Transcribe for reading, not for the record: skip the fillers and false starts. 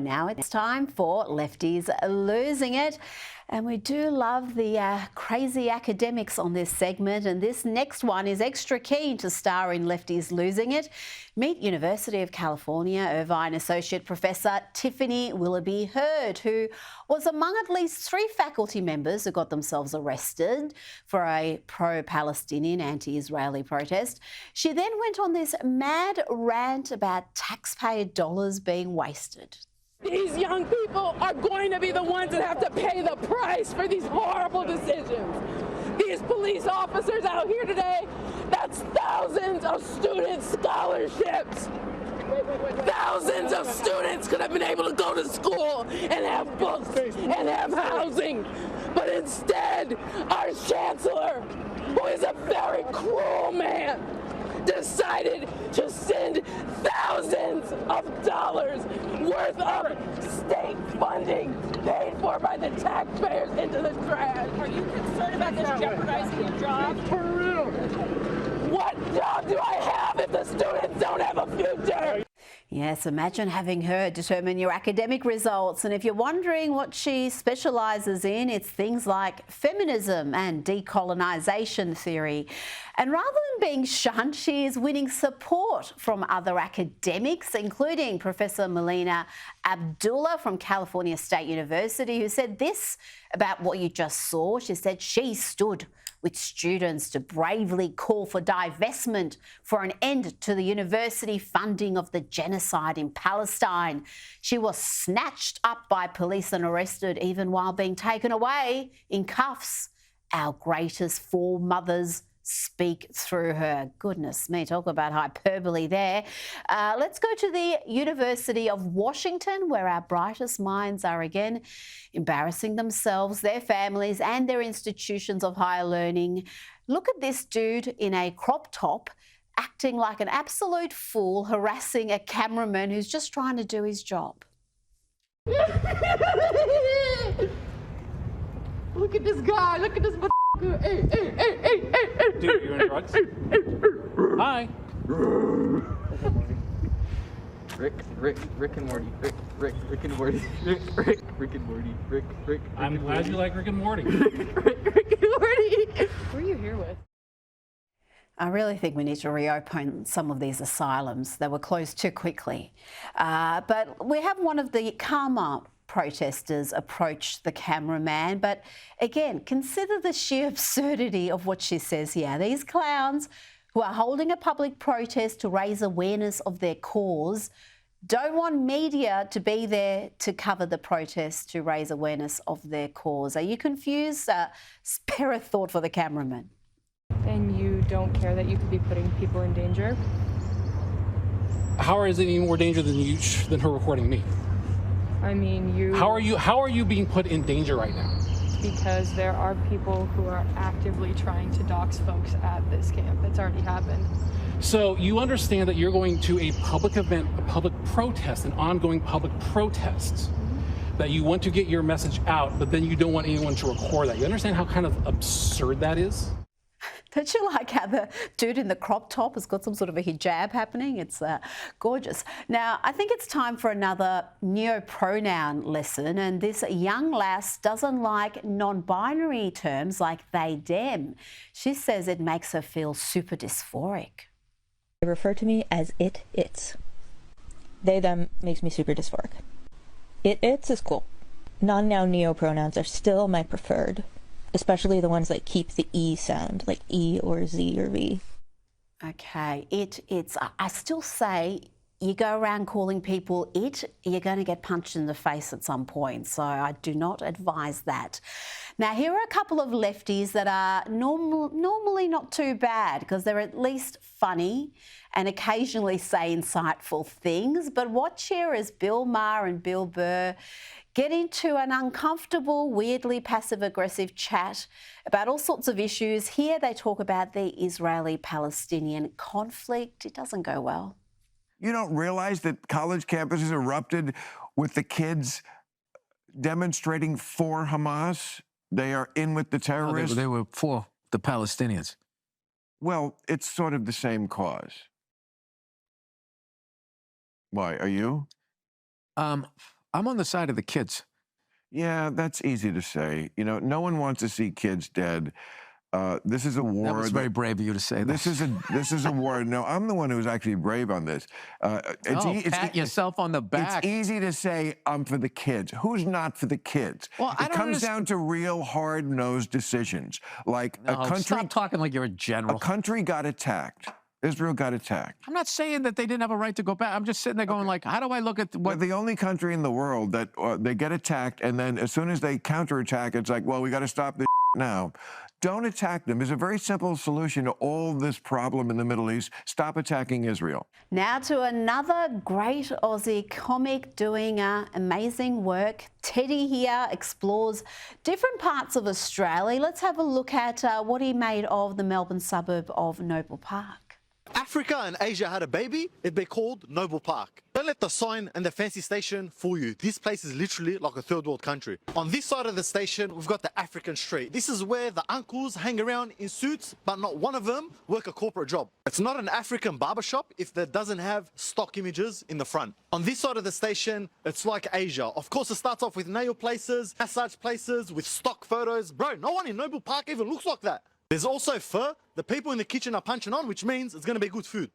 Now it's time for Lefties Losing It. And we do love the crazy academics on this segment. And this next one is extra keen to star in Lefties Losing It. Meet University of California, Irvine Associate Professor Tiffany Willoughby-Heard, who was among at least 3 faculty members who got themselves arrested for a pro-Palestinian, anti-Israeli protest. She then went on this mad rant about taxpayer dollars being wasted. These young people are going to be the ones that have to pay the price for these horrible decisions. These police officers out here today, that's thousands of student scholarships. Thousands of students could have been able to go to school and have books and have housing. But instead, our chancellor, who is a very cruel man, decided to send thousands of dollars worth of state funding paid for by the taxpayers into the trash. Are you concerned about this jeopardizing your job? For real. What job do I have if the students don't have a future? Yes, imagine having her determine your academic results. And if you're wondering what she specialises in, it's things like feminism and decolonisation theory. And rather than being shunned, she is winning support from other academics, including Professor Melina Abdullah from California State University, who said this about what you just saw. She said she stood with students to bravely call for divestment for an end to the university funding of the genocide in Palestine. She was snatched up by police and arrested even while being taken away in cuffs. Our greatest foremothers speak through her. Goodness me, talk about hyperbole there. Let's go to the University of Washington, where our brightest minds are again embarrassing themselves, their families and their institutions of higher learning. Look at this dude in a crop top acting like an absolute fool, harassing a cameraman who's just trying to do his job. Look at this guy, look at this Hey. Dude, you on drugs? Hi. Rick and Morty. Rick and Morty. Rick and Morty. I'm glad you like Rick and Morty. Rick and Morty. Who are you here with? I really think we need to reopen some of these asylums. They were closed too quickly. But we have one of the calmer protesters approach the cameraman. But again, consider the sheer absurdity of what she says here. These clowns who are holding a public protest to raise awareness of their cause don't want media to be there to cover the protest to raise awareness of their cause. Are you confused? Spare a thought for the cameraman. And you don't care that you could be putting people in danger? How is it any more danger than her recording me? I mean, you... How are you being put in danger right now? Because there are people who are actively trying to dox folks at this camp. It's already happened. So you understand that you're going to a public event, a public protest, an ongoing public protest, that you want to get your message out, but then you don't want anyone to record that. You understand how kind of absurd that is? Don't you like how the dude in the crop top has got some sort of a hijab happening? It's gorgeous. Now, I think it's time for another neopronoun lesson, and this young lass doesn't like non-binary terms like they, them. She says it makes her feel super dysphoric. They refer to me as it, its. They, them makes me super dysphoric. It, its is cool. Non-noun neopronouns are still my preferred. Especially the ones that keep the E sound, like E or Z or V. Okay, it's, I still say you go around calling people it, you're going to get punched in the face at some point. So I do not advise that. Now, here are a couple of lefties that are normally not too bad because they're at least funny and occasionally say insightful things. But watch here as Bill Maher and Bill Burr get into an uncomfortable, weirdly passive-aggressive chat about all sorts of issues. Here they talk about the Israeli-Palestinian conflict. It doesn't go well. You don't realize that college campuses erupted with the kids demonstrating for Hamas? They are in with the terrorists? They were for the Palestinians. Well, it's sort of the same cause. Why, are you? I'm on the side of the kids. Yeah, that's easy to say. You know, no one wants to see kids dead. This is a war. That was very brave of you to say that. This is a war. No, I'm the one who's actually brave on this. Pat yourself on the back. It's easy to say I'm for the kids. Who's not for the kids? Well, it comes down to real hard-nosed decisions. Like a country. Stop talking like you're a general. A country got attacked. Israel got attacked. I'm not saying that they didn't have a right to go back. I'm just sitting there going like, how do I look at what? We're the only country in the world that they get attacked, and then as soon as they counterattack, it's like, well, we got to stop this now. Don't attack them. There's a very simple solution to all this problem in the Middle East. Stop attacking Israel. Now to another great Aussie comic doing amazing work. Teddy here explores different parts of Australia. Let's have a look at what he made of the Melbourne suburb of Noble Park. Africa and Asia had a baby, it'd be called Noble Park. Don't let the sign and the fancy station fool you. This place is literally like a third world country. On this side of the station, we've got the African street. This is where the uncles hang around in suits, but not one of them work a corporate job. It's not an African barbershop if that doesn't have stock images in the front. On this side of the station, it's like Asia. Of course, it starts off with nail places, massage places, with stock photos. Bro, no one in Noble Park even looks like that. There's also pho. The people in the kitchen are punching on, which means it's going to be good food.